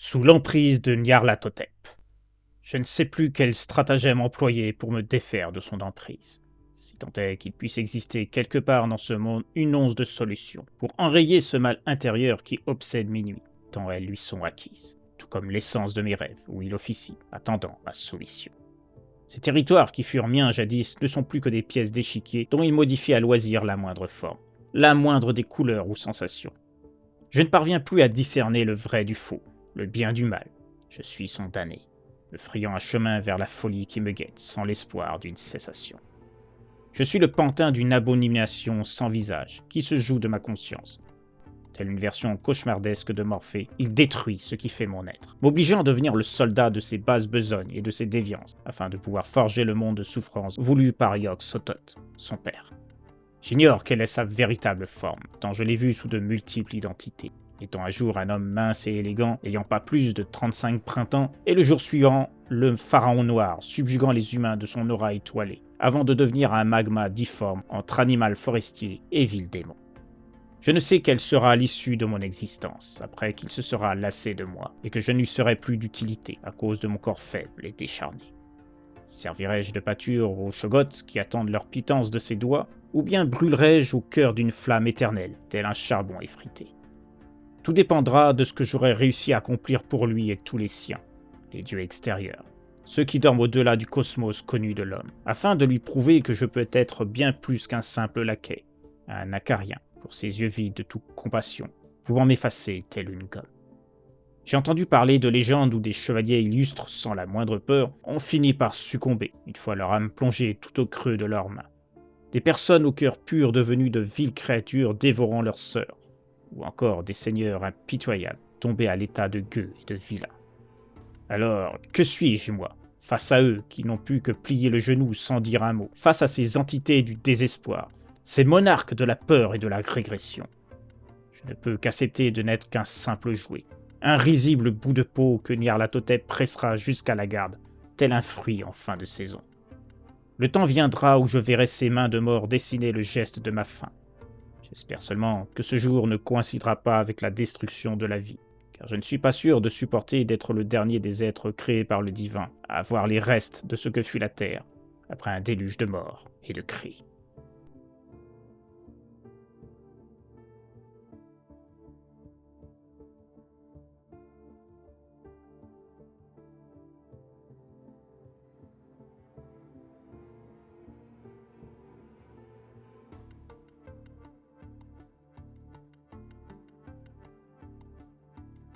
sous l'emprise de Nyarlathotep. Je ne sais plus quel stratagème employer pour me défaire de son emprise. Si tant est qu'il puisse exister quelque part dans ce monde une once de solution pour enrayer ce mal intérieur qui obsède mes nuits, tant elles lui sont acquises, tout comme l'essence de mes rêves où il officie, attendant ma soumission. Ces territoires qui furent miens jadis ne sont plus que des pièces d'échiquier dont il modifie à loisir la moindre forme, la moindre des couleurs ou sensations. Je ne parviens plus à discerner le vrai du faux, le bien du mal. Je suis son damné, me frayant un chemin vers la folie qui me guette sans l'espoir d'une cessation. Je suis le pantin d'une abomination sans visage qui se joue de ma conscience. Telle une version cauchemardesque de Morphée, il détruit ce qui fait mon être, m'obligeant à devenir le soldat de ses basses besognes et de ses déviances, afin de pouvoir forger le monde de souffrance voulu par Yog-Sothoth, son père. J'ignore quelle est sa véritable forme, tant je l'ai vu sous de multiples identités. Étant un jour un homme mince et élégant, ayant pas plus de 35 printemps, et le jour suivant, le pharaon noir, subjuguant les humains de son aura étoilée, avant de devenir un magma difforme entre animal forestier et vil démon. Je ne sais quelle sera l'issue de mon existence, après qu'il se sera lassé de moi, et que je n'y serai plus d'utilité à cause de mon corps faible et décharné. Servirai-je de pâture aux Shoggoths qui attendent leur pitance de ses doigts, ou bien brûlerai-je au cœur d'une flamme éternelle, tel un charbon effrité? Tout dépendra de ce que j'aurai réussi à accomplir pour lui et tous les siens, les dieux extérieurs, ceux qui dorment au-delà du cosmos connu de l'homme, afin de lui prouver que je peux être bien plus qu'un simple laquais, un acarien, pour ses yeux vides de toute compassion, pouvant m'effacer tel une gomme. J'ai entendu parler de légendes où des chevaliers illustres, sans la moindre peur, ont fini par succomber, une fois leur âme plongée tout au creux de leurs mains. Des personnes au cœur pur devenues de viles créatures dévorant leurs sœurs, ou encore des seigneurs impitoyables tombés à l'état de gueux et de vilains. Alors, que suis-je, moi, face à eux qui n'ont pu que plier le genou sans dire un mot, face à ces entités du désespoir, ces monarques de la peur et de la régression? Je ne peux qu'accepter de n'être qu'un simple jouet, un risible bout de peau que Nyarlathotep pressera jusqu'à la garde, tel un fruit en fin de saison. Le temps viendra où je verrai ses mains de mort dessiner le geste de ma fin. J'espère seulement que ce jour ne coïncidera pas avec la destruction de la vie, car je ne suis pas sûr de supporter d'être le dernier des êtres créés par le divin, à voir les restes de ce que fut la terre, après un déluge de morts et de cris.